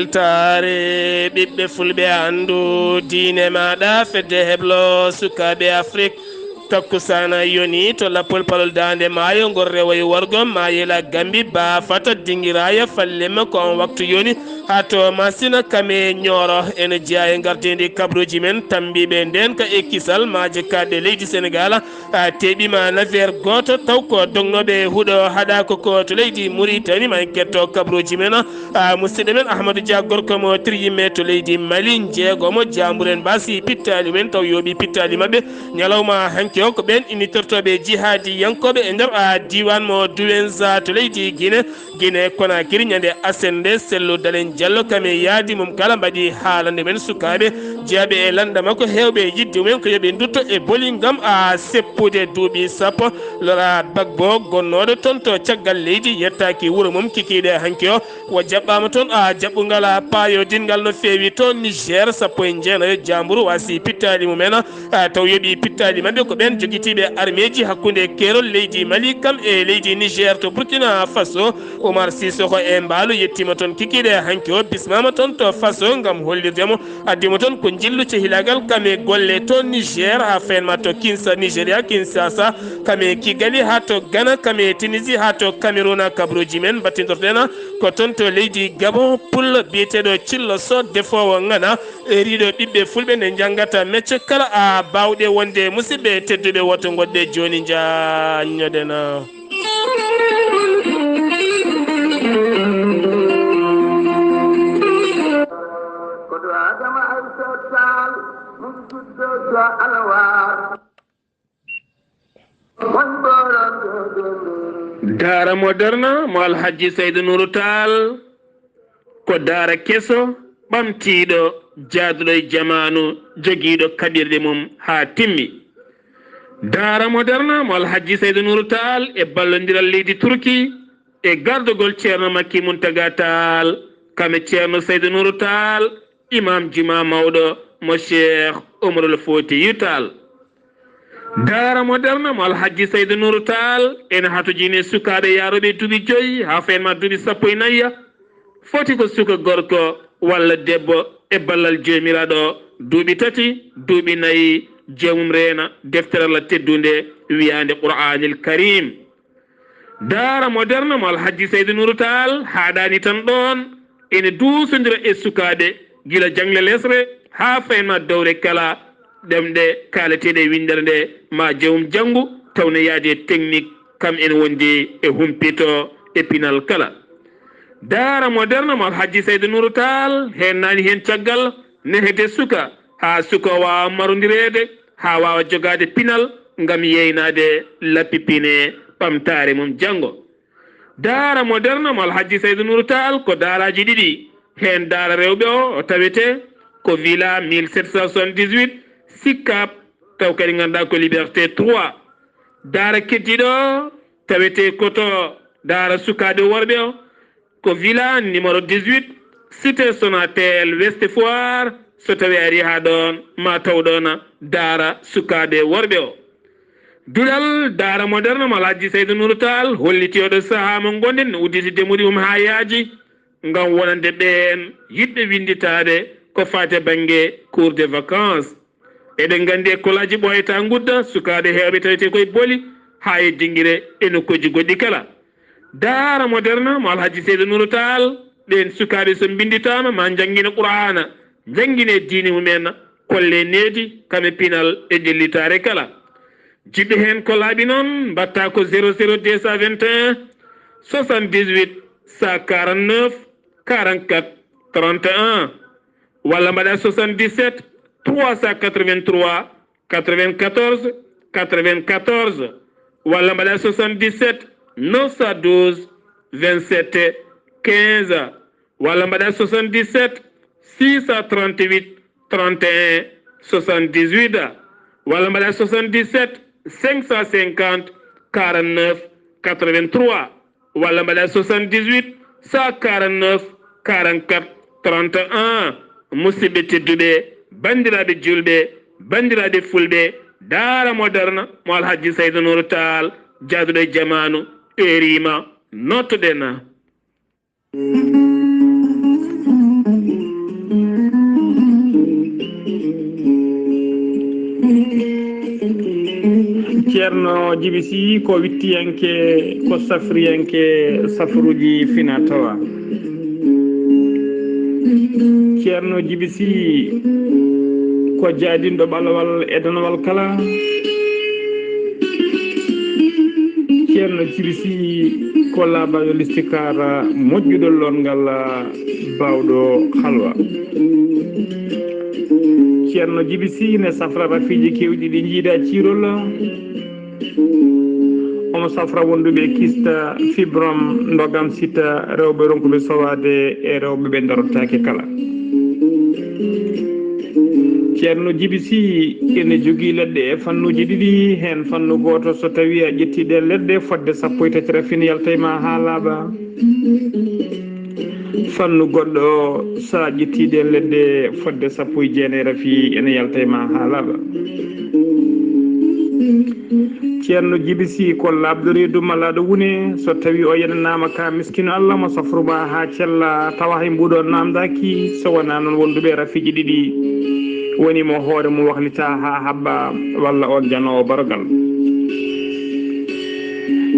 weltare ɓiɓɓe fulɓe andu diine maɗa fedde heblo sukaɓe afrique takkusana yoni to lappol palol dande maayo ngol rewoye worgo mayela gambi ba fata dinguiraya fallema ko on waktu yoni ha to masina kame ñooro ene jeeya e gardidi kabruji men tambiɓe nden ka ekkisal maje kaɗɗe leydi sénégal teɓima navire goto taw ko dognoɓe huuɗo haɗa koko to leydi mauritanie ma en ketto kabruji men musidɗo men ahmadou dia gorko mo triyimme to leydi mali jeegomo jamburen mbasi pittali men taw yooɓi pittali mabɓe ñalawma hanke o ko ɓen initortoɓe jihadi yankoɓe e nder diwan mo duwenza to leydi guine konakiri ñande asende sello dalen diallo kame yaadi mum kala mbaɗi haalande men sukaɓe jeeyaɓe e landa makko hewɓe yidde mumen ko yooɓe dutto e boli gam seppude duuɓi sappo lora bagbo gonnoɗo toon to caggal leydi yettaki wuuro mum kikiɗe hanke o wo jaɓɓama toon jaɓɓugal payodingal no feewi to niger sappo e jeenayo jambourou wasi pittali mumen taw yooɓi pittali mabɓe ko ɓen joguitiɓe armeji hakkude kerol leydi mali kam e leydi niger to burkina faso oumar sissoko e mbaalu yettima toon kikiɗe hanke o bismama toon to faso gam hollirdemo addimo toon ko jillu cehilagal kame golle to niger ha fenma to kinsa nigéria kinsasa kame kigali ha to ghana kame tunisie ha to cameroun kabruji men battintorɗen ko toon to leydi gabon pullo biyeteɗo cillo so defowo ngana riɗo ɓiɓɓe fulɓe nde janggata mecce kala bawɗe wonde musidɓe tedduɓe woto goɗɗe joni jañoɗena daara moderna mo alhaji saydou nourou tall ko daara keso ɓamtiɗo jaaduɗo e jamanu joguiɗo kaɓirɗe mum ha timmi daara moderna mo alhaji saydou nourou tall e ballodiral leydi turki e gardogol ceerno makki muntaga tall kame ceerno saydou nourou tall imam juma mawɗo mo cheikh omarol fotiyu tall daara moderna mo alhaji saydou nourou tall ene hatojine sukaɓe yaroɓe duuɓi 5 ha fenma duuɓi 14 foti ko suka gorko walla debbo e ballal jomiraɗo duuɓi 3 duuɓi 4 jomum reena deftere Allah teddude wiyande qur'anil karim daara moderna mo alhaji saydou nourou tall haɗani tan ɗon ene duusodira e sukaɓe gila jangle lesre ha fayma dawre kala ɗemɗe kalateɗe windere nde ma jewum janggu tawne yaade technique kam ene wondi e humpito e pinal kala daara moderne mo alhaji saydou nourou tall hen nani hen caggal nehete suka ha suka wawa marodirede ha wawa jogade pinal gam yeynade lappipine ɓamtare mum janggo daara moderne mo alhaji saydou nourou tall ko daaraji ɗiɗi hen daara rewɓe o tawete ko villa 1778 sikkap taw kadi ganduɗa ko liberté 3 daara keddiɗo tawete koto daara sukaɓe worɓe o ko villa numéro 18 cité sonatel west foire so tawi ari ha ɗon ma taw ɗon daara sukaɓe worɓe o duɗal daara moderne mo alhaji saydou nourou tall holliti oɗo saaha mo gonɗen no udditide muɗi ha yaaji ngam wonande ɓen yiɗɓe winditade ko fate banggue cours de vacances eɗen gandi école ɓoyata gudda sukaɓe hewɓe tawete koye booli ha e dinguire e nokkuji goɗɗi kala daara moderne mo alhaji saydou nourou tall ɗen sukaɓe so binditama ma jangguine qur'ana jangguine diine mumen kolle needi kame pinal e jellitare kala jiɗɗo hen ko laaɓi noon mbatta ko 00221 78 149 44 31 walla mbaɗa 77 383 94 94 walla mbaɗa 77 912 27 15 walla mbaɗa 77 638 31 78 walla mbaɗa 77 550 49 83 walla mbaɗa 78 149 44 31 musidɓe tedduɓe bandiraɓe julɓe bandiraɓe fulɓe daara moderne mo alhaji saydou nourou tall jaaduɗo e jamanu erima nottoɗen ceerno Djiby Sy ko wittiyanke ko safriyanke safruji fina tawa ceerno Djiby Sy ko jaadinɗo ɓalawal e donowal kala ceerno Djiby Sy ko laabaɗo listikara moƴƴuɗo longal bawɗo halwa ceerno Djiby Sy ne safra rafiji kewɗi ɗi jiida ciirol omo safra wonduɓe kista fibrom ndogam sita rewɓe ronkuɓe sowade e rewɓe ɓe darotake kala ceerno Djiby Sy ene jogui leɗɗe e fannuji ɗiɗi hen fannu goto so tawi a ƴettiɗe leɗɗe fodde 13 rafini yaltayma ha laaɓa fannu goɗɗo sa ƴettiɗe leɗɗe fodde 19 rafi ene yaltayma ha laaɓa ceerno Djiby Sy ko labɗo reedu malaɗo wune so tawi o yenanama ka miskino Allah mo safruma ha cella tawa hay mbuɗo namdaki so wona noon wonduɓe rafiji ɗiɗi woni mo hoore mo wahlita ha habba walla on janowo barogal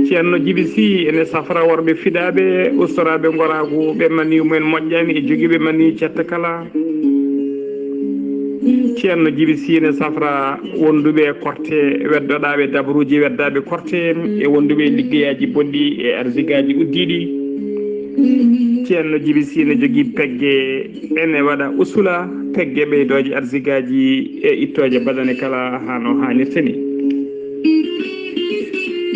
ceerno Djiby Sy ene safra worɓe fiɗaɓe ustoraɓe goragu ɓe mani mumen moƴƴani e joguiɓe mani cetta kala ceerno Djiby Sy ne safra wonduɓe korte weddoɗaɓe dabruji weddaɓe korte e wonduɓe liggeyaji bonɗi e arsigaji uddiɗi ceerno Djiby Sy ne jogui pegge ene waɗa usula pegge ɓeydoje arsigaji e ittoje badane kala hano hannirta ni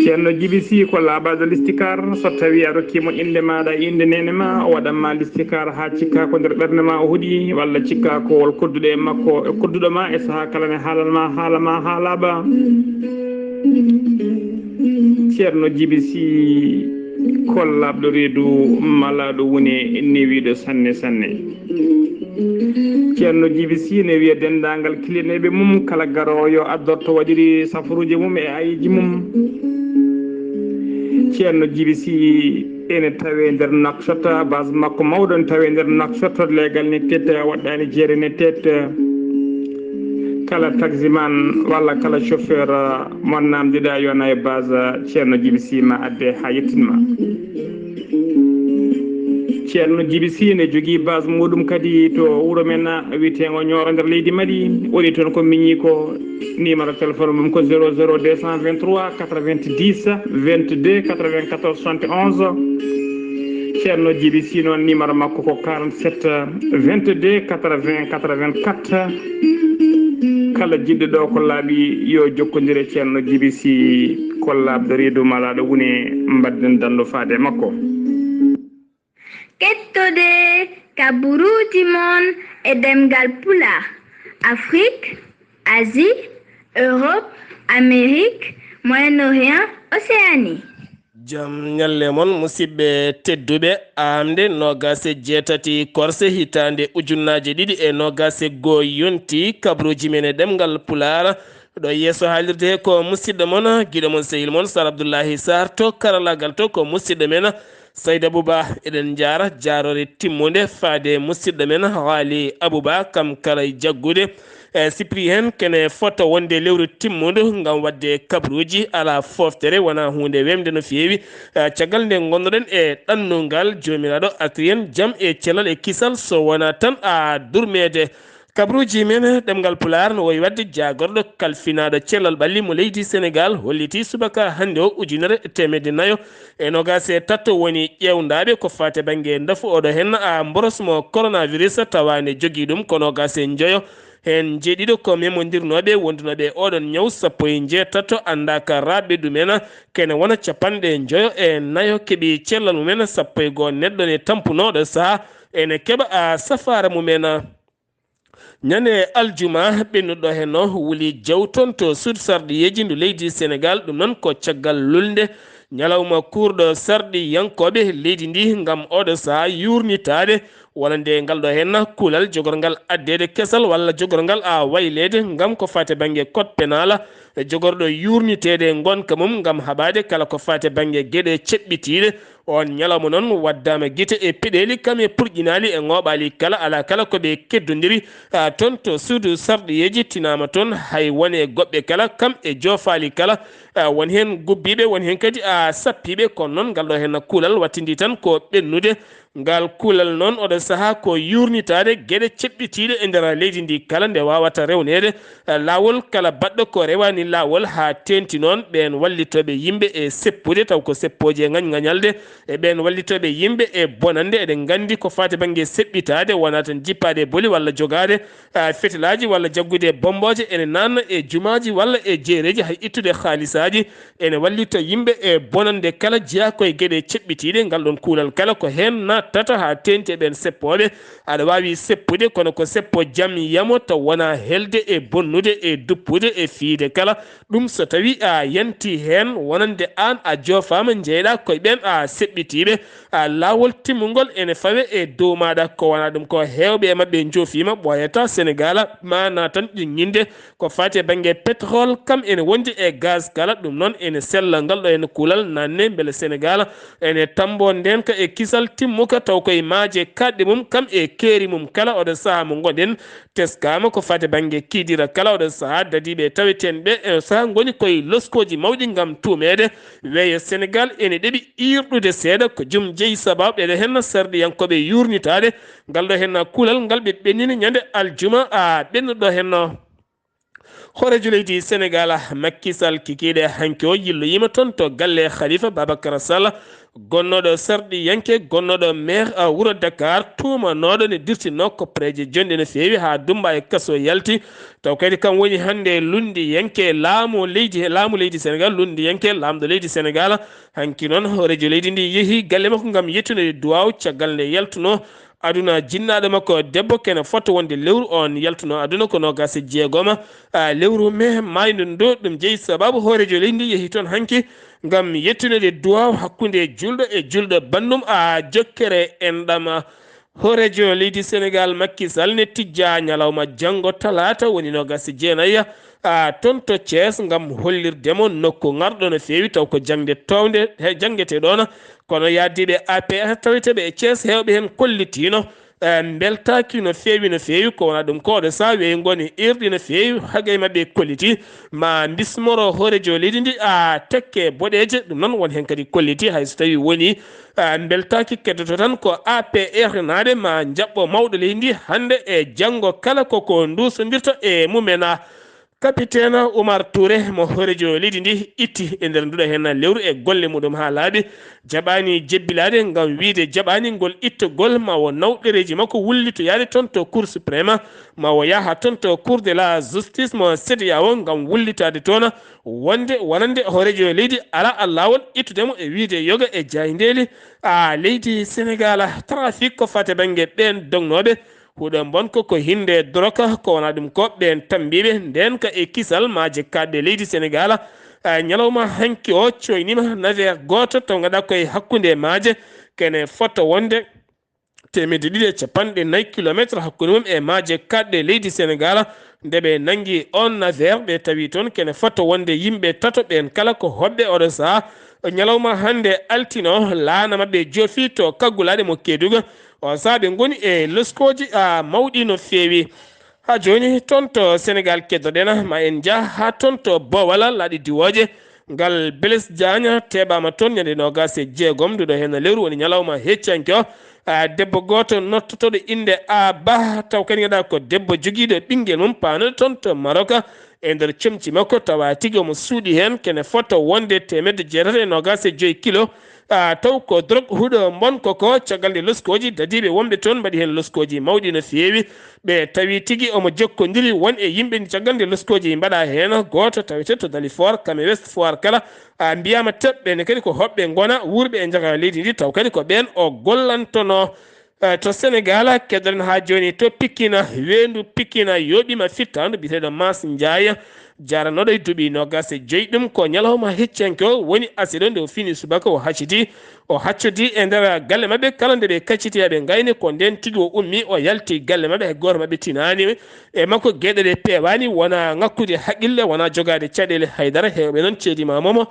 ceerno Djiby Sy ko laabaɗo listikar so tawi a rokkimo inde maɗa inde nene ma o waɗanma listikar ha cikka ko nder ɓerde ma o huuɗi walla cikka ko wol kodduɗo e makko e kodduɗo ma e saaha kala ne haalanma haalama ha laaɓa ceerno Djiby Sy ko labɗo reedu malaɗo woni newiɗo sanne sanne ceerno Djiby Sy ne wiya dendagal kilineɓe mum kala garowo yo addorto waɗiri safaruji mum e ayiji mum ceerno Djiby Sy ene tawe nder Nouakchott base makko mawɗo ne tawe nder Nouakchott leegal ne tedda waɗɗani jeere ne tedda kala taximan walla kala chauffeur mon namdiɗa yona e base ceerno Djiby Sy ma adde ha yettinma ceerno Djiby Sy ne jogui base muɗum kadi to wuuro men wiyetego Nioro nder leydi Mali woni toon ko miñi ko numéro téléphone mum ko 00 223 90 22 94 71 ceerno Djiby Sy noon numéro makko ko 47 22 80 84 kala jiɗɗo ɗo ko laaɓi yo jokkodire ceerno Djiby Sy ko labɗo reedu malaɗo woni mbadden dando faade makko kettode kaburuji mon e demgal pulaar Afrique, Asie, Europe, Amérique, Moyen-Orient, Océanie. Jam nyalle mon musidɓe tedduɓe amde nogase jeetati korse hitande ujunnaje ɗiɗi e nogase goo yonti kabruji men e ɗemgal pular ɗo yeeso haalirde ko musidɗo mon guiɗo mon sehil mon Sar Abdoullahi Sarr to karalagal to ko musidɗo men Sayd Abouba eɗen jara jarore timmude faade musidɗo men Waly Abouba kam kala jaggude Cyprien kene fota wonde lewru timmude ngam wadde kabruji ala foftere wona hunde wemde no feewi caggal nde gonnoɗen e ɗannungal jomiraɗo atriyen jaam e celal e kisal so wona tan a durmede kabruji men ɗemgal pular no woyi wadde jagorɗo kalfinaɗo cellal ɓalli mo leydi Sénégal holliti subaka hande o 1,4 e nogase tatto woni ƴewdaɓe ko fate banggue dafu oɗo hen a borosmo coronavirus tawane jogui ɗum ko nogase joyo hen jeeɗiɗo ko memodirnoɓe wondunoɓe oɗon ñaw 17 andaka rabɓe ɗumen kene wona 50 keeɓi cellal mumen 11 neɗɗo ne tampunoɗo saaha ene keeɓa a safara mumen ñande aljuma ɓennuɗo hen no wuli jawton to sud sarɗiyeji ndu leydi Sénégal ɗum noon ko caggal lulde ñalawma kurɗo sarɗi yankoɓe leydi ndi gam oɗo saaha yurnitade wonande ngal ɗo hen kuulal jogorgal addede kesal walla jogorgal a waylede ngam ko fate banggue code pénal jogorɗo yurnitede gonka mum ngam haɓade kala ko fate banggue gueɗe ceɓɓitiɗe on ñalawma noon waddama guite e peɗeli kam e purƴinali e ngoɓali kala ala kala koɓe keddodiri toon to suudu sarɗiyeji tinama toon hay woni e goɓɓe kala kam e joofali kala woni hen gubbiɓe woni hen kadi sappiɓe kono noon ngal ɗo hen kuulal wattidi tan ko ɓennude ngal kuulal noon oɗo saaha ko yurnitade gueɗe ceɓɓitiɗe e nder leydi ndi kala nde wawata rewnede lawol kala baɗɗo ko rewani lawol ha tenti noon ɓen wallitoɓe yimɓe e seppude taw ko seppoje e gañalde e ɓen wallitoɓe yimɓe e bonande eɗen gandi ko fate banggue seɓɓitade wona tan jippade booli walla jogade fetilaji walla jaggude bomboje ene nanna e jumaji walla e jeereji hay ittude haalisaji ene wallita yimɓe e bonande kala jeeya koye gueɗe ceɓɓitiɗe ngal ɗon kuulal kala ko hen nattata ha tenti ɓen seppoɓe aɗa wawi seppude kono ko seppo jaam yamo taw wona helde e bonnude e duppude e fiide kala ɗum so tawi a yanti hen wonande an a joofama jeyɗa koye ɓen a seɓɓitiɓe lawol timmugol ene fawe e dow maɗa ko wona ɗum ko hewɓe e mabɓe joofima ɓoyata sénégal mana tan ƴuññinde ko fati banggue pétrole kam ene wondi e gaz kala ɗum noon ene sella ngal ɗo ene kuulal nanne beele sénégal ene tambo ndenka e kisal timmuka taw koye maaje kaɗɗe mum kam e keeri mum kala oɗo saaha mo gonɗen teskama ko fati banggue kiidira kala oɗo saaha dadiɓe taweten ɓe ene saaha goni koye loskoji mawɗi gam tumede weeyo sénégal ene ɗeɓi irɗude seeɗa ko jum jeeyi sababu ɗeɗe hen sarɗiyankoɓe yurnitade ngal ɗo hen kuulal ngal ɓe ɓennini ñande aljuma ɓennuɗo hen horejo leydi sénégal Macky Sall kikiɗe hanki o yilloyima toon to galle Khalifa Babacar Sall gonnoɗo sarɗiyanke gonnoɗo maire wuuro Dakar tumanoɗo ne dirtino ko préje jonɗe no fewi ha dumba e kaso yalti taw kadi kam woni hande lundi yanke laamu leydi sénégal lundi yanke lamɗo leydi sénégal hanki noon horejo leydi ndi yeehi galle makko gam yettude duwaw caggal nde yaltuno aduna jinnaɗo makko debbo kene foto wonde lewru on yaltuno aduna ko nogas e jeegoma lewru me maydu ndo ɗum jeeyi sababu horejo leydi ndi yeehi toon hanki gam yettunude duwaw hakkude julɗo e julɗo bandum jokkere enɗam horejo leydi sénégal Macky Sall ne tijja ñalawma janggo talata woni nogas e jeenayya toon to Thiès gam hollirdemo nokku ngarɗo no fewi taw ko jangde towde jangguete ɗon kono yaddiɓe APR taweteɓe e Thiès hewɓe hen kollitino beltaki no fewi ko wona ɗum ko oɗo sa weyi goni irɗi no fewi hagay mabɓe kolliti ma bismoro horejo leydi ndi tekke boɗeje ɗum noon won hen kadi kolliti hayso tawi woni beltaki keddoto tan ko APR naade ma jaɓɓo mawɗo leydi ndi hande e janggo kala koko dusodirta e mumena capitaine Oumar Touré mo horejo leydi ndi itti e nder nduɗo hen lewru e golle muɗum ha laaɓi jaɓani jebbilade gam wiide jaɓani ngol ittogol ma wo naw ɗereji makko wullito yaade toon to cour suprême ma wo yaha toon to cour de la justice mo CEDEAO gam wullitade toon wonande horejo leydi ala lawol ittudemo e wiide yoga e jayndeli leydi sénégal trafic ko fate banggue ɓen dognoɓe huɗo bonko ko hinde droka ko wona ɗum ko ɓen tambiɓe nden ka e kisal maje kaɗɗe leydi sénégal ñalawma hanki o coynima navire goto taw gaɗa koye hakkude maaje kene foto wonde 250 kilométre hakkude mum e maaje kaɗɗe leydi sénégal nde ɓe nangi on navire ɓe tawi toon kene foto wonde yimɓe tato ɓen kala ko hoɓɓe oɗo saaha ñalawma hande altino laana mabɓe joofi to kaggulade mo Kédougou o saaɓe goni e loskoji mawɗi no fewi ha joni toon to sénégal keddoɗen ma en jaa ha toon to bowal laaɗi diwoje ngal Blaise Diagne teɓama toon ñande nogas e jeegom nduɗo hen lewru woni ñalawma heccanke o debbo goto nottotoɗo inde Ba taw kadi gaɗa ko debbo joguiɗo ɓinguel mum panoɗo toon to Maroc e nder comci makko tawa tigui omo suuɗi hen kene foto wonde 125 kilo taw ko drogue huuɗo bonko ko caggal nde loskoji dadiɓe wonɓe toon mbaɗi hen loskoji mawɗi no fewi ɓe tawi tigui omo jokkodiri won e yimɓe caggal nde loskoji mbaɗa hen goto tawete to Dalifort Kame West Foire kala mbiyama teɓɓene kadi ko hoɓɓe gona wurɓe e jaga leydi ndi taw kadi ko ɓen o gollantono to sénégal keddoren ha joni to Pikine wendu Pikine yoɓima fittandu biteɗo Mas Ndiaye jaranoɗo e duuɓi nogas e joyi ɗum ko ñalawma heccenko woni asiɗo nde o fini subaka o haccodi e nder galle mabɓe kala nde ɓe kacciti yaɓe gayni ko nden tigui o ummi o yalti galle mabɓe hay goto mabɓe tinani e makko gueɗe ɗe pewani wona ngakkude haqqille wona jogade caɗele haydara hewɓe noon ceedima momo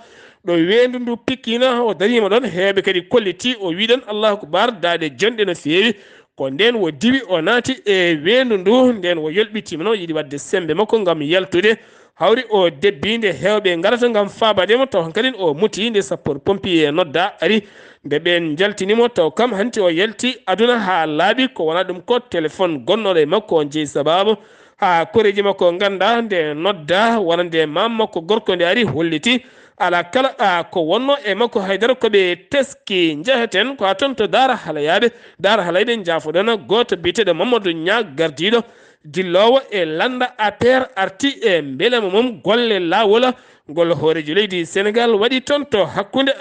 ɗo wendu ndu pikkina o darima ɗon heɓe kadi kolliti o wiɗon allahu akbar dade jonɗe no fewi ko nden wo diwi o naati e wendu ndu nden wo yolɓitima noon yiiɗi wadde sembe makko gam yaltude hawri o debbinde hewɓe garata gam fabademo taw kadi o muti nde sapeur pompier nodda ari nde ɓen jaltinimo taw kam hanti o yalti aduna ha laaɓi ko wona ɗum ko téléphone gonnoɗo e makko on jeeyi sababu ha koreji makko ganda nde nodda wona nde mam makko gorko nde ari holliti ala kala ko wonno e makko haydara koɓe teski jeheten ko ha toon to dara halayɓe jafoɗon goto biteɗo mamadou ña gardiɗo dillowo e landa APR arti e beelema mum golle lawol ngol hooreji leydi Sénégal waɗi toon to hakkude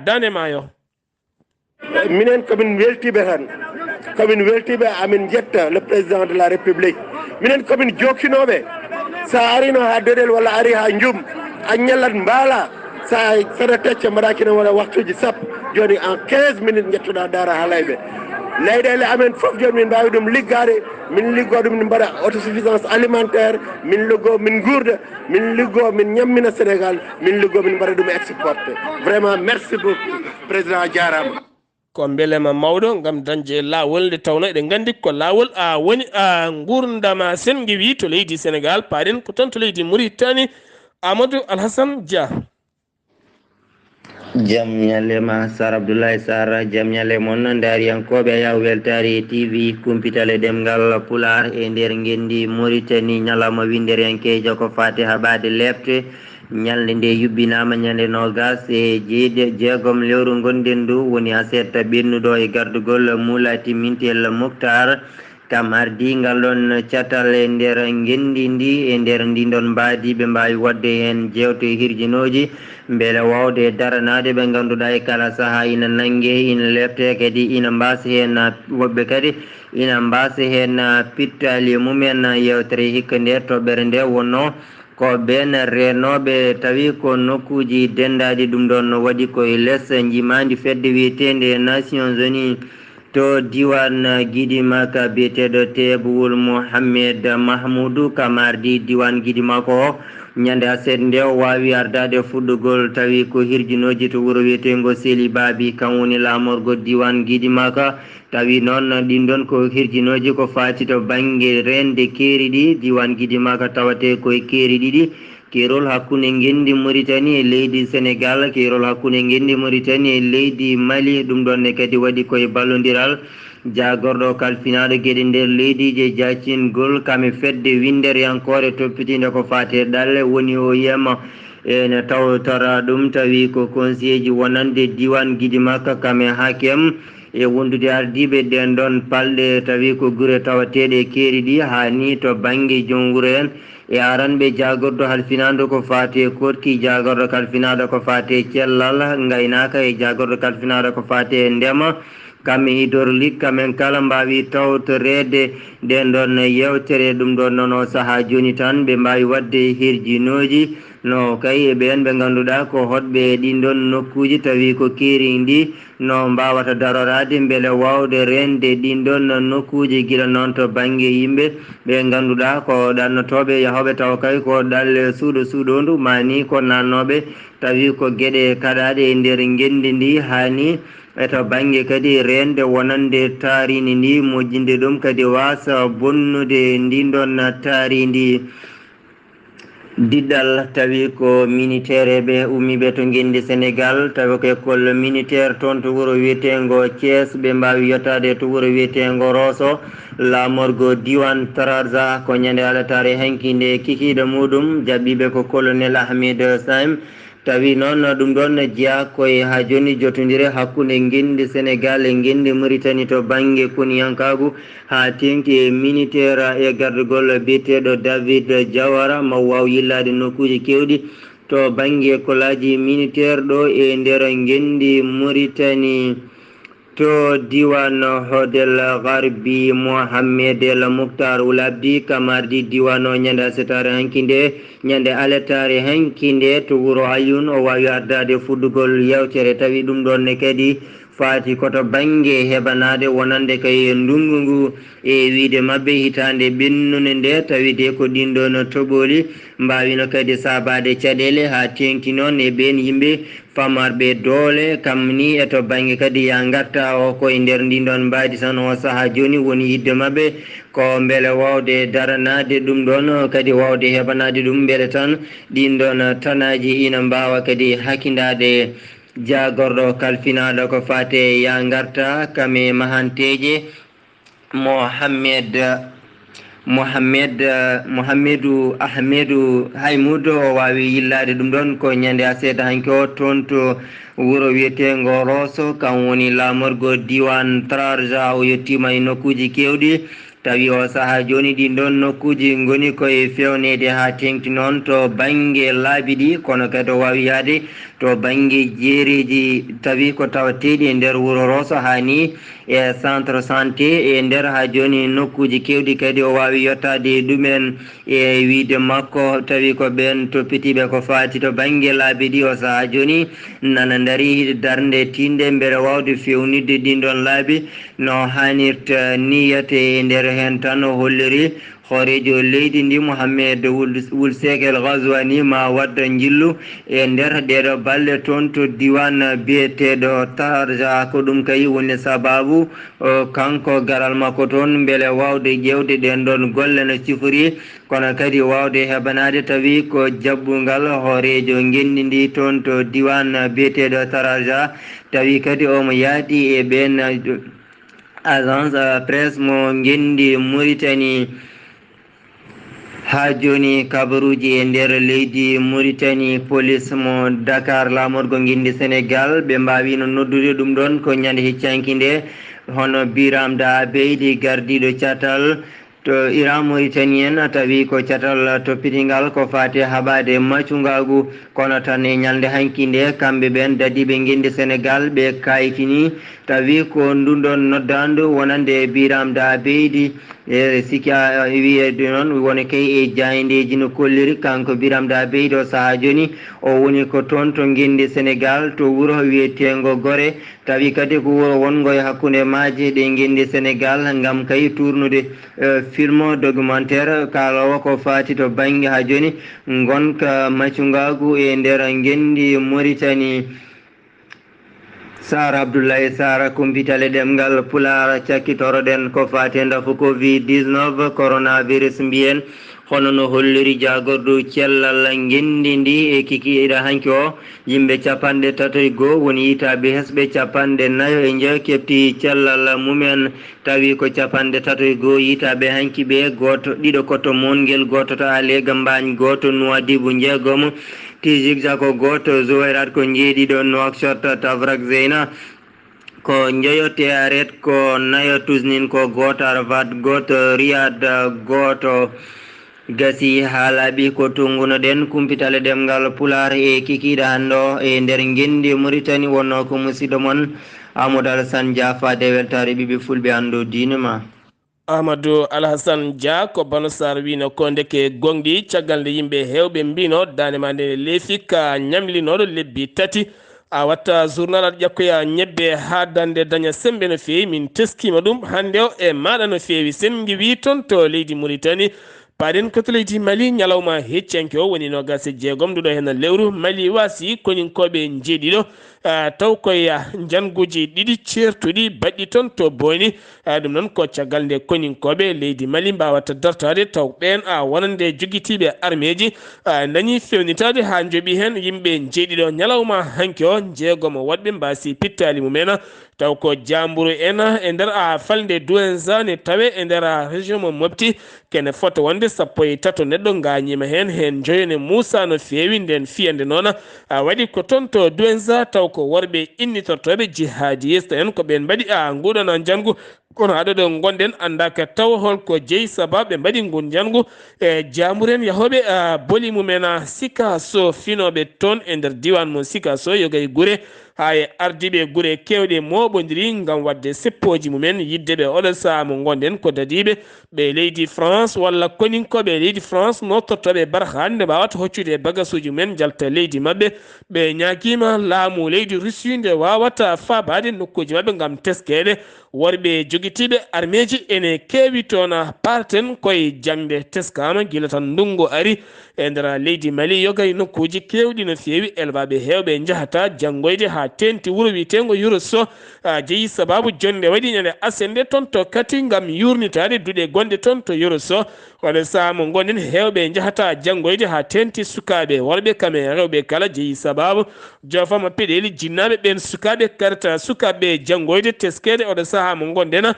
Dande Maayo. minen komin weltiɓe tan komin weltiɓe amin jetta le président de la république minen komin jokkinoɓe sa arino ha doɗel walla ari ha jum a ñallat mbaala sa saɗa tecca mbaɗakino wona waktuji sappo joni en 15 minutes jettuɗa dara haalayɓe leyɗele amen foof joni min mbawi ɗum liggade min liggo ɗum min mbaɗa autosuffisance alimentaire min liggo min guurda min liggo min ñammina Sénégal min liggo min mbaɗa ɗum exporté vraiment merci beaucoup président jarama ko beelema mawɗo gam dañde lawol nde tawno eɗen gandi ko lawol woni gurdama sen giwi to leydi Sénégal paɗen ko tan to leydi Mauritanie Amadou Alhassane Dia. jam ñalema Sar Abdoulaye Sar jam ñale moon daariyankoɓe yaw weltare TV kumpitale ɗemgal pular e nder gendi Mauritanie ñalawma winderenkejo ko fati haɓade lebte ñalde nde yubbinama ñande nogas e jeegom lewru gonɗen ndu woni aset ɓennuɗo e gardugol Moulati Mintel Moukhtar kam ardi ngal ɗon catal e nder gendi ndi e nder ndinɗon mbadiɓe mbawi wadde hen jewte hirjinoji beele wawde daranade ɓe ganduɗa e kala saaha ina nangue ina lefte kadi ina mbasa hen woɓɓe kadi ina mbasa hen pittali mumen yewtere hikka nde toɓɓere nde wonno ko ben renoɓe tawi ko nokkuji dendaɗi ɗum ɗon waɗi koye less jimadi fedde wiyetede Nations Unies to diwan Guidimaka biyeteɗo Tebowol Mohammed Mahmoudou kamardi diwan Guidimaka o ñande aset nde o wawi ardade fuɗɗugol tawi ko hirjinoji to wuuro wiyetego Seli Babi kan woni lamorgo diwan Guidimaka tawi noon ɗin ɗon ko hirjinoji ko fati to banggue rende keeri ɗi diwan Guidimaka tawate koye keeri ɗiɗi keerol hakkunde gendi Mauritanie e leydi Sénégal keerol hakkunde gendi Mauritanie e leydi Mali ɗum ɗon ne kadi waɗi koye ballodiral jagorɗo kalfinaɗo gueɗe nder leydije jacingol kame fedde windereyankore toppitinde ko fate ɗalle woni o yiyama ene tawtora ɗum tawi ko conseiller ji wonande diwan Guidimaka kame hakem e wondude ardiɓe ɗen ɗon palɗe tawi ko guure tawateɗe e keeri ɗi hani to banggue joom wuuro en e aranɓe jagorɗo halfinaɗo ko fate korki jagorɗo kalfinaɗo ko fate cellal gaynaka e jagorɗo kalfinaɗo ko fate ndema kamɓe hydraulique kamen kala mbawi tawtorede ɗen ɗon yewtere ɗum ɗon noon o saaha joni tan ɓe mbawi wadde hirjinoji no kay e ɓen ɓe ganduɗa ko hotɓe ɗin ɗon nokkuji tawi ko keeri ndi no mbawata darorade beele wawde rende ɗin ɗon nokkuji guila noon to banggue yimɓe ɓe ganduɗa ko ɗannotoɓe yahoɓe taw kay ko ɗalle suuɗondu mani ko nannoɓe tawi ko gueɗe kaɗaɗe e nder gendi ndi hani eto banggue kadi rende wonande tarini ndi moƴƴinde ɗum kadi wasa bonnude ndin ɗon taari ndi diɗɗal tawi ko militaire ɓe ummiɓe to gendi Sénégal tawi ko école militaire toon to wuuro wiyetego Thiés ɓe mbawi yettade to wuuro wiyetego Rosso lamorgo diwan Trarza ko ñande alatare hankinde kikiɗo muɗum jaɓɓiɓe ko colonel Ahmed Saim tawi noon ɗum ɗon jeeya koye ha joni jotodire hakkude gendi Sénégal e gendi Mauritanie to banggue koniyankagu ha tengti e militaire e gardugol biyeteɗo David Diawara ma waw yillade nokkuji kewɗi to banggue école aji militaire ɗo e nder gendi Mauritanie to diwan hodel garbi Mohammed El Mukhtar Ulabdi kamardi diwano nyanda setare hankinde nyande aletare hankinde to wuro ayun o wawi ardade fuddugol yewtere tawi ɗum ɗon ne kadi faati koto bange heɓanade wonande kay ndungu ngu e wiide mabɓe hitande ɓennude nde tawi de ko ɗin ɗon toɓoli mbawino kadi sabade caɗele ha tengti noon e ɓen yimɓe famarɓe doole kam ni e to bange kadi ya garta o koye nder ndin ɗon mbadi tan o saaha joni woni yidde mabɓe ko beele wawde daranade ɗum ɗon kadi wawde heɓanade ɗum beele tan ɗin ɗon tanaji ina mbawa kadi hakkindade jagorɗo kalfinaɗo ko fate ya garta kame mahanteje Mohamedou Ahmedou Haymoudou o wawi yillade ɗum ɗon ko ñande a seeɗa hanke o toon to wuro wiyetego Rosso kam woni lamorgo diwan Trarja o yettima e nokkuji kewɗi tawi o saaha joni ɗin ɗon nokkuji goni koye fewnede ha tengti noon to banggue laabi ɗi kono kadi o wawi yaade to banggue jeereji tawi ko tawateɗi e nder wuro Rosso hani e centre santé e nder ha joni nokkuji kewɗi kadi o wawi yettade ɗumen e wiide makko tawi ko ɓen toppitiɓe ko fati to banggue laabi ɗi o saaha joni nana daari darde tinde beele wawde fewnidde ɗin ɗon laabi no hannirta niyate e nder hen tan o holliri horejo leydi ndi Mohammed Wul Seck El Ghazouani ma wadda jillu e nder ɗeɗo balle toon to diwan biyeteɗo Tarja ko ɗum kay woni sababu kanko garal makko toon beele wawde ƴewde ɗen ɗon golle no sifori kono kadi wawde heɓanade tawi ko jaɓɓungal horejo gendi ndi toon to diwan biyeteɗo Tarja tawi kadi omo yaadi e ɓen agence presse mo gendi Mauritanie ha joni kabaruji e nder leydi Mauritanie police mo Dakar lamorgo guindi Sénégal ɓe mbawino noddude ɗum ɗon ko ñande heccanki nde hono Biram Da Beydi gardiɗo catal to Iran Mauritanien tawi ko catal toppitingal ko fati haɓade maccungagu kono tan e ñalde hanki nde kamɓe ɓen dadiɓe guindi Sénégal ɓe kayitini tawi ko ndunɗon noddandu wonande Biram Da Beydi e sikka wiyede noon woni kay e jayndeji no kolliri kanko Biram Da Beydi o saaha joni o woni ko toon to guindi Sénégal to wuuro wiyetengo Gorée tawi kadi ko wuro wongo e hakkude maaje ɗe guindi Sénégal gam kay tournude film documentaire kalawo ko fati to banggue ha joni gonka maccungagu e nder guindi Mauritanie Sara Abdoulaye Sara kumpitale ɗemgal Pulaar cakkitoroɗen ko fati ndafu Covid-19 coronavirus mbiyen hono no holliri jagordu cellal gendi ndi e kikiɗa hanki o yimɓe 31 woni yitaɓe hesɓe 40 e jeew kefti cellal mumen tawi ko 31 yitaɓe hanki ɓe goto ɗiɗo koto mongel goto to Alega Mbagne goto Nouadhibou jeegom Tijigja ko goto Zouairat ko jeeɗiɗo Nouakchott Tavrak Zeyna ko jeeyote aret ko nayo tusnin ko goto Arfat goto Riyad goto gasi haalaɓi ko tungunoɗen kumpitale ɗemgal Pulaar e kikiɗa hande e nder gendi Mauritanie wonno ko musidɗo moon Amadou Alassane Dia fade weltare ɓiɓe fulɓe ando diine ma Amadou Alassane Dia ko bano sar wino ko ndeke gonɗi caggal nde yimɓe hewɓe mbino danema nde leefi ka ñamlinoɗo lebbi tati a watta journal aɗa ƴakkoya ñebbe ha dande daña sembe no fewi min teskima ɗum hande o e maɗa no fewi sen giwi toon to leydi Mauritanie paɗen koto leydi Mali ñalawma heccanke o woni nogas e jeegom nduɗo hen lewru Mali wasi koninkoɓe jeeɗiɗo taw koye janguji ɗiɗi certuɗi baɗɗi toon to boyni ɗum noon ko caggal nde koninkoɓe leydi Mali mbawata dartade taw ɓen wonande joguitiɓe armeji dañi fewnitade ha jooɓi hen yimɓe jeeɗiɗo ñalawma hanke o jeegom waɗɓe mbasi pittali mumen taw ko jamburu en e nder falde Douentza ne tawe e nder région mo Mopti kene fota wonde 13 neɗɗo gañima hen joyone Moussa no fewi nden fiyande noon waɗi ko toon to Douentza taw ko worɓe innitortoɓe jihadiste en ko ɓen mbaɗi nguɗon jangu kono aɗoɗo gonɗen andaka taw holko jeeyi sababu ɓe mbaɗi ngun jangu e jamuren yahoɓe boli mumen Sikasso finoɓe toon e nder diwan mo Sikasso yogay guure haye ardiɓe gure kewɗe moɓodiri ngam wadde seppoji mumen yiddeɓe oɗo saha mo gonden ko dadiɓe ɓe leydi France walla koninkoɓe leydi France nottortoɓe barhande mbawata hoccude bagasuji mumen jalta leydi mabɓe ɓe ñaguima laamu leydi Russie nde wawata fabade nokkuji mabɓe ngam teskede worɓe joguitiɓe armeji ene kewi toon parten koye jangde teskama guila tan ndungu ari e nder leydi Mali yogay nokkuji kewɗi no fewi elbaɓe hewɓe jahata janggoyde ha tenti wuuro witego Yuroso jeeyi sababu jonde waɗi ñande asende toon to kati ngam yurnitade duuɗe gonɗe toon to Yuroso oɗo saha mo gonen hewɓe jahata janggoyde ha tenti sukaɓe worɓe kame rewɓe kala jeeyi sababu jofama peɗeli jinnaɓe ɓen sukaɓe karta sukaɓe janggoyde teskede oɗo saha mo gonɗen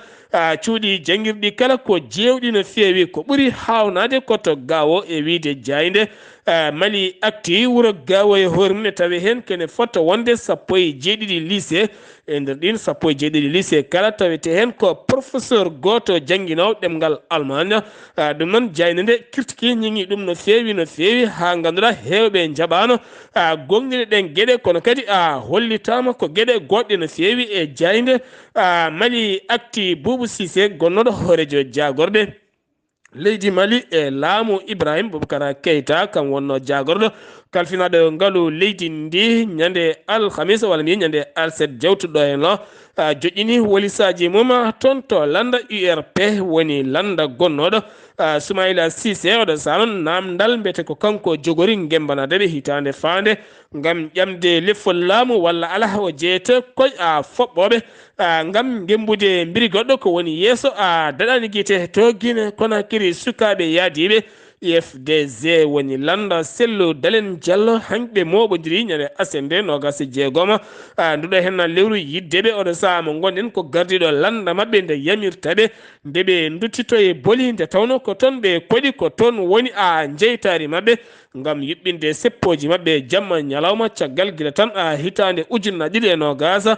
cuuɗi jangguirɗi kala ko jewɗi no fewi ko ɓuuri hawnade koto gawo e wiide jayde Mali acti wuuro gawo e hoore mum ne tawi hen kene fotta wonde sappo e jeeɗiɗi lycée e nder ɗin sappo e jeeɗiɗi lycée kala tawete hen ko professeur goto jangguinowo ɗemgal Allemagne ɗum noon jayde nde kirtiki ñiŋi ɗum no fewi ha ganduɗa hewɓe jaɓano gonɗine ɗen gueɗe kono kadi hollitama ko gueɗe goɗɗe no fewi e jayde Mali acti Boubou Cissé gonnoɗo hoorejo jagorɗe leydi Mali e laamu Ibrahima Boubacara Keita kam wonno jagorɗo kalfinaɗo ngaalu leydi ndi ñande alhamisa walla mbiye ñande alset jawtuɗo hen o joƴƴini wolisaji mum toon to landa URP woni landa gonnoɗo Soumaïla Cissé oɗo sanon namdal mbiyete ko kanko jogori gembanadeɓe hitande fande ngam ƴamde leffol laamu walla ala o jeeyta koye foɓɓoɓe ngam gembude mbiri goɗɗo ko woni yeeso daɗani guite to Guinée Conakry sukaɓe yaadiɓe IFDG woni landa sello Dalen Diallo hanɓe moɓodiri ñande asende nogas jeegoma nduɗo hen lewru yiddeɓe oɗo saha mo gonɗen ko gardiɗo landa mabɓe nde yamirtaɓe ndeɓe duttito e boli nde tawno ko toon ɓe koɗi ko toon woni jeytari mabɓe ngam yuɓɓinde seppoji mabɓe jamma ñalawma caggal guila tan hitande ujunnaje ɗiɗi e nogas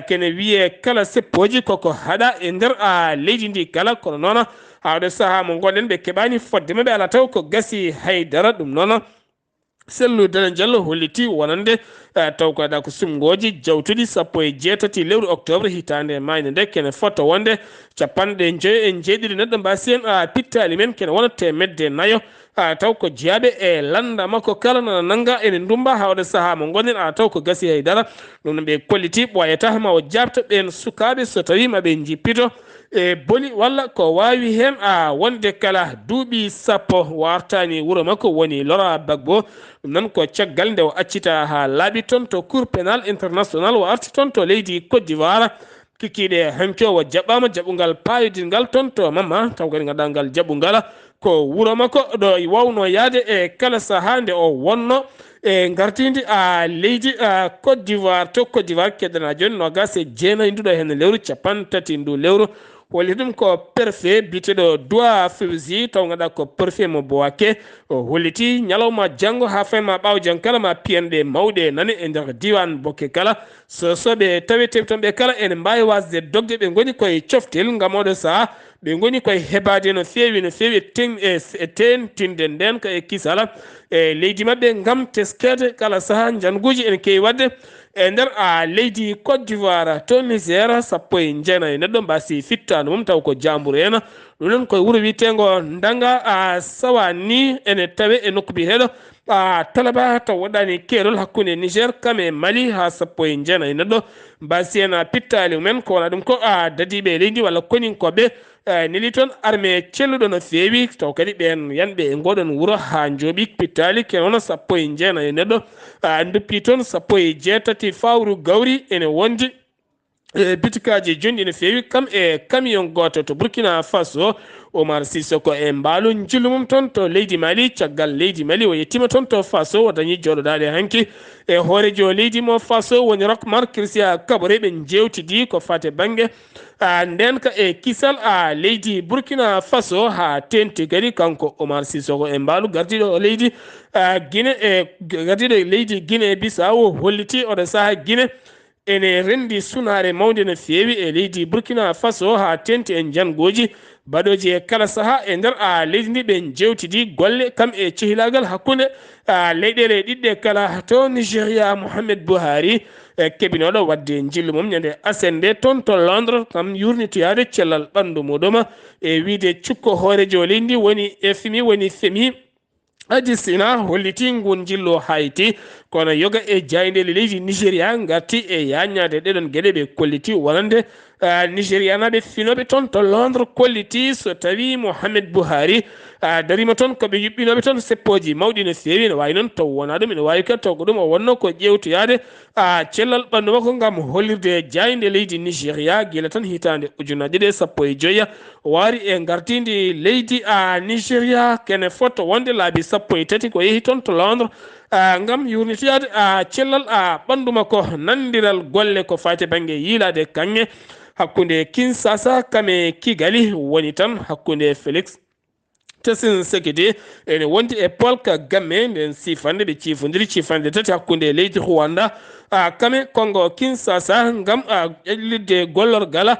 kene wiye kala seppoji koko haɗa e nder leydi ndi kala kono noon awɗo saha mo gonɗen ɓe keɓani fodde maɓe ala taw ko gasi haydara ɗum noon sellu Dalen Diallo holliti wonande taw ko waɗa ko sumgoji jawtuɗi sappo e jeetati lewru octobre hitande mayde nde kene fotta wonde capanɗe joyo e jeeɗiɗi neɗɗo mbasi hen pittali men kene wona temedde nayo taw ko jeyaɓe e landa makko kala nana nanga ene ndumba hawde saha mo gonɗen taw ko gasi haydara ɗum no ɓe kolliti ɓoyata ma o jabta ɓen sukaɓe so tawi maɓe jippito e boli walla ko wawi hen wonde kala duuɓi sappo wartani wuuro makko woni Laurent Gbagbo ɗum noon ko caggal nde o accita ha laaɓi toon to cour pénal international o arti toon to leydi Côte d'Ivoire kikiɗe hanko o jaɓɓama jaɓɓugal payodirgal toon to mamma taw kadi ganduɗa ngal jaɓɓugal ko wuuro makko ɗo wawno yaade e kala saaha nde o wonno e gartidi leydi Côte d'Ivoire to Côte d'Ivoire keɗɗana joni nogas e jeenayi nduɗo hen lewru capantati ndu lewru holli ɗum ko préfet biteɗo Doua Fewzi taw ganduɗa ko préfet mo Bouaké o holliti ñalawma janggo ha fayma ɓaw jang kala ma piyanɗe mawɗe nani e nder diwan Boké kala sosoɓe taweteɓe toon ɓe kala ene mbawi wasde dogde ɓe goni koye coftel ngam oɗo saaha ɓe goni koye heɓade no fewi tentinde nden ko e kisala e leydi mabɓe ngam teskede kala saaha janguji ene kewi wadde e nder leydi Côte d'Ivoire to Niger sappo e jeenayi neɗɗo mbasi fittanu mum taw ko jamburu en ɗum noon koye wuuro witego Ndanga sawani ene tawe e nokku biyeteɗo talaba taw waɗani keerol hakkude Niger kame Mali ha sappo e jeenayi neɗɗo mbasi en pittali mumen ko wona ɗum ko dadiɓe leydi walla koninkoɓe neli toon armé celluɗo no fewi taw kadi ɓen yanɓe e ngoɗon wuuro ha jooɓi pittali ken wona sappo e jeenayi neɗɗo duppi toon sappo e jeetati fawru gawri ene wondi bitikaji jonɗi no fewi kam e camion goto to Burkina Faso Omar Sissoko e mbaalu jillu mum toon to leydi Mali caggal leydi Mali o yettima toon to Faso o dañi joɗoɗaɗe hanki e hoorejo leydi mo Faso woni Rochmar Christian Kaboré ɓe jewtidi ko fate banggue nden ka e kisal leydi Burkina Faso ha tenti kadi kanko Omar Sissoko e mbaalu gardiɗo leydi Guinée e gardiɗo leydi Guinée Bissau holliti oɗo saaha Guinée ene rendi sunare mawde no fewi e leydi Burkina Faso ha tenti en jangoji baɗoji e kala saha e nder leydi ndi ɓe jewtidi golle kam e cehilagal hakkunde leyɗele ɗiɗɗe kala to Nigéria. Mohamed Buhari keɓinoɗo wadde jillu mum ñande asende toon to Londres kam yurnitoyade cellal ɓandu muɗum e wiide cukko hoorejo leydi ndi woni FMI woni FMI Aji Sina holliti ngun jillo hayti kono yoga e jayndeli leydi Nigéria garti e yañade ɗeɗon gueɗe ɓe kolliti wonande Nigéria naɓe finoɓe toon to Londres kolliti so tawi Mohamed Buhari darima toon koɓe yuɓɓinoɓe toon seppoji mawɗi no fewi ne wawi noon taw wona ɗum ene wawi kadi taw ko ɗum o wonno ko ƴewtoyade cellal ɓandu makko gam hollirde jayde leydi Nigéria guila tan hitande ujunnaje ɗe 15 wari e gartidi leydi Nigéria kene fotto wonde laabi 13 ko yeehi toon to Londres ngam yurnitoyade cellal ɓandu makko nandiral golle ko fati banggue yiilade kanŋe hakkunde Kinshasa kame Kigali woni tan hakkunde Félix Tessine Sekedi ene wondi e Paul Kagame nden sifande ɓe cifodiri cifande tati hakkunde leydi Rwanda kame Congo Kinshasa ngam ƴellidde gollorgal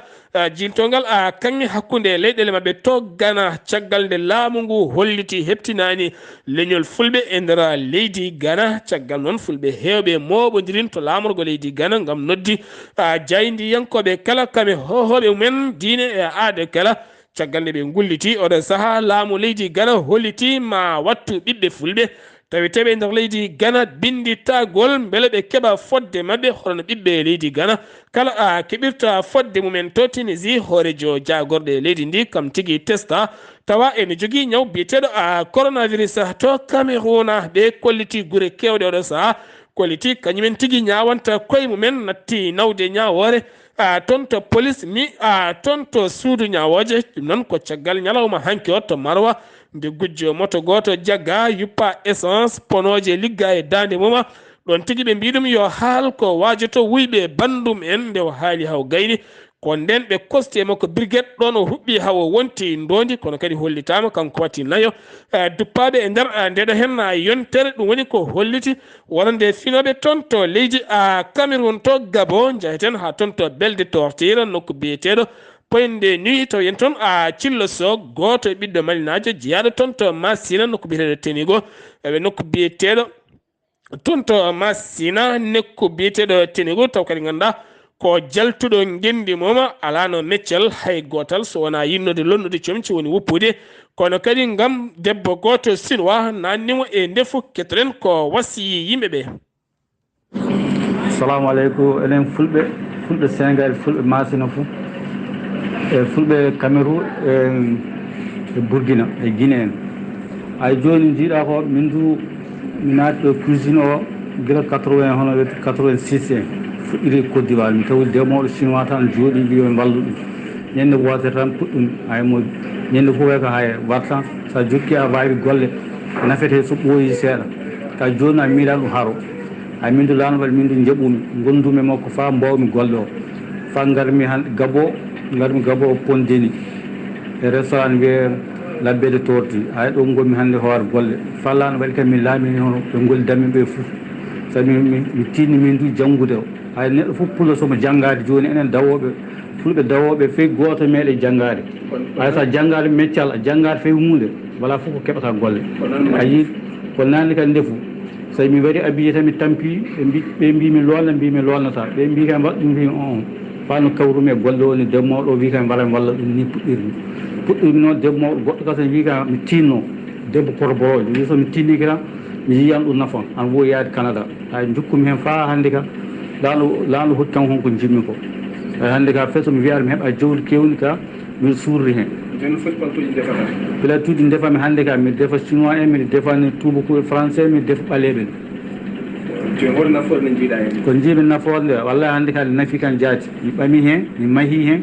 jintongal kanŋe hakkunde leyɗele mabɓe to Ghana caggal nde laamu ngu holliti heptinani leñol fulɓe e nder leydi Ghana caggal noon fulɓe hewɓe moɓodirin to lamorgo leydi Ghana ngam noddi jaydiyankoɓe kala kame hohoɓe mumen diine e aade kala caggal nde ɓe gulliti oɗo saaha laamu leydi Ghana holliti ma wattu ɓiɓɓe fulɓe tawi teɓe nder leydi Ghana bindi tagol beele ɓe keɓa fodde mabɓe hono ɓiɓɓe leydi Ghana kala keɓirta fodde mumen to Tunisie hoorejo jagorɗe leydi ndi kam tigui testa tawa ene jogui ñaw biyeteɗo coronavirus to Cameroun ɓe kolliti guure kewɗe oɗo saaha kolliti kañumen tigui ñawanta koye mumen natti nawde ñawore toon to police mi toon to suudu ñawoje ɗum noon ko caggal ñalawma hanki o to Marwa nde gujjo moto goto jagga yuppa essence ponoje ligga e dande muma ɗon tigui ɓe mbiɗum yo haal ko wajoto wuyɓe bandum en nde o haali haw gayni ko nden ɓe kosti e makko brigade ɗon o huɓɓi hawo wonti ndondi kono kadi hollitama kanko watti nayo duppaɓe e nder ndeɗo hen yontere ɗum woni ko holliti wonande finoɓe toon to leydi Cameroun to Gabon jaheten ha toon to Belde Tortire nokku biyeteɗo Pointe Nuit taw yen toon Cillo Sok goto e ɓiɗɗo malinajo jeyaɗo toon to Massina nokku biyeteɗo Tenigo eɓe nokku biyeteɗo toon to Massina nokku biyeteɗo Tenigo taw kadi ganduɗa ko jaltuɗo gendi moma alano meccal hay gotal so wona yinnude lonnude comci woni woppude kono kadi ngam debbo goto sinwa nannimo e ndefu kettoɗen ko wasi yimɓeɓe. Assalamu aleykum enen fulɓe Sénégal fulɓe Massina fo e fulɓe Cameroun e Burkina e Guinée en ay joni jiiɗa ko min du mi naati ɗo cuisine o guila 80 hono 86 en fuɗɗiri Côte d'Ivoire mi tawi demoɗo chinois tan jooɗi mbi yo mballu ɗum ñande wotere tan puɗɗum haymo ñande fof ko hay wartan sa jokki a wawi golle nafete so ɓooyi seeɗa ka joni a miiɗa ɗum haaro hay min du lanobal min du jaɓumi gondumi e makko fa mbawmi golle o fa garmi hande Gabo Pondeni e restaurant wiye Labbede Torti hay ɗo gonmi hande hoore golle fa lanobal kam min laamini hono ɓe gollidammi ɓe foof sabi mi tinni min du janggude o hay neɗɗo fof pulla somo janggade joni enen dawoɓe fulɓe dawoɓe fey goto meeɗe janggade hay sa janggade meccal a janggade fey hunde wala fof ko keɓata golle a yii ko nanni kadi ndefu so mi waɗi abiyé tan mi tampi ɓe mbi mi lolnata ɓe mbi kam waɗ ɗum mbi on fano kawrumi e golle woni demmoɗo o wi kam wala mi walla ɗum ni puɗɗirmi noon demmoɗo goɗɗo kasa wi kam mi tinno debbo korborojo wi so mi tinniki tan mi yiyan ɗum nafon an wo yaade Canada hay jukkumi hen fa hannde ka laano hokki kam honko jimmi ko ay hannde ka feso mi wiyata mi heɓa jawdi kewni ka min suurri hen joni foti paltuji defata pilatuji defami hannde ka mi defa chinois en mi defani tubakoɓe français mi defa ɓaleɓe joni hoto nafoore nde jiiɗa hen ko jiimi nafoore nde wallahi hannde ka nde nafi kan jaati mi ɓami hen mi mahi hen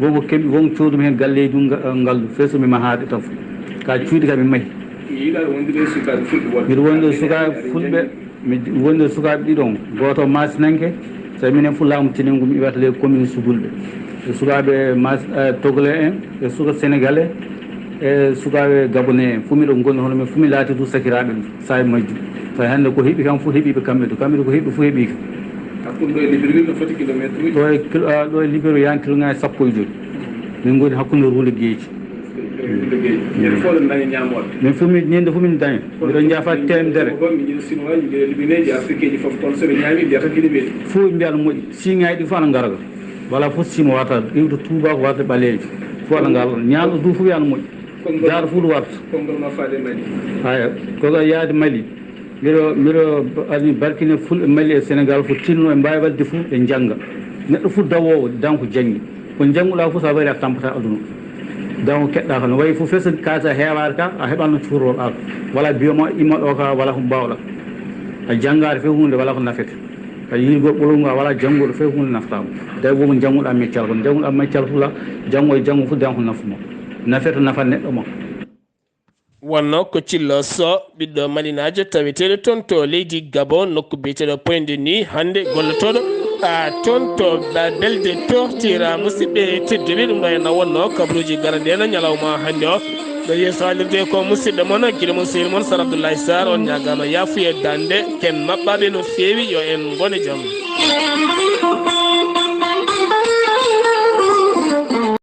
wonko keɓi wonko coodumi hen galleji ngallu feso mi mahaɗe taf ka cuuɗi ka mi mahi yiiɗa wondude sukaɓe fulɓe mbiɗa wonde sukaɓe fulɓe mi wonde sukaɓe ɗiɗon goto Massinanke sabi minen fof laamu tiningu mi iwata les commune sugulɓe e sukaɓe togolais en e suka sénégalais e sukaɓe gabonais en fof miɗo gonni hono min fof mi laati du sakiraɓe sahi majju tawi hannde ko heeɓi kam fof heeɓiɓe kamɓe to kamɓe ko heeɓi fof heeɓi kam hakkude ɗo e Libreville no foti kilométre uji ɗo e Libreville yan kiloŋaji 15 min goni hakkude Roule Gueji ñen fo la dañu ñamot min fumi ñende fumi dañ do jafa temdere mi ñu sino ñu ngi libineji afrique ji fofu ton so be ñami bi tan libi fu mbiyal mo si ngay di fana ngaraga wala fu simo wata iwdo tuba ko wata baleji fu ala ngal ñaalo du fu yan mo dar fu wat kongol ma faade mali aya ko ga yaade mali miro ani barkine ful mali e sénégal fu tinno e mbay wadde fu e janga neddo fu dawowo danko jangi ko jangula fu sa bari tampata aduna dawo kedda kan way fu fesen kaata heewar ka a heban turol al wala bioma imma do ka wala fu bawla a jangare fe hunde wala ko nafete a yirgo bolonga wala jangudo fe hunde naftam day bo mo janguda meccal kon janguda meccal fu la jango fu danko nafuma nafete nafa neddo mo wonno ko cillo so ɓiɗɗo malinajo taweteɗo toon to leydi gabon nokku biyeteɗo poyde ni hande gollotoɗo toon to belde tortira musidɓe tedduɓe ɗum ɗo henna wonno kabaruji garaɗeno ñalawma hande o ɗo yesso haalirde ko musidɗo moon guiɗo mon sehil moon sar abdoulaye sar on ñagama yafuye dande ken mabɓaɓe no fewi yo en gone jaam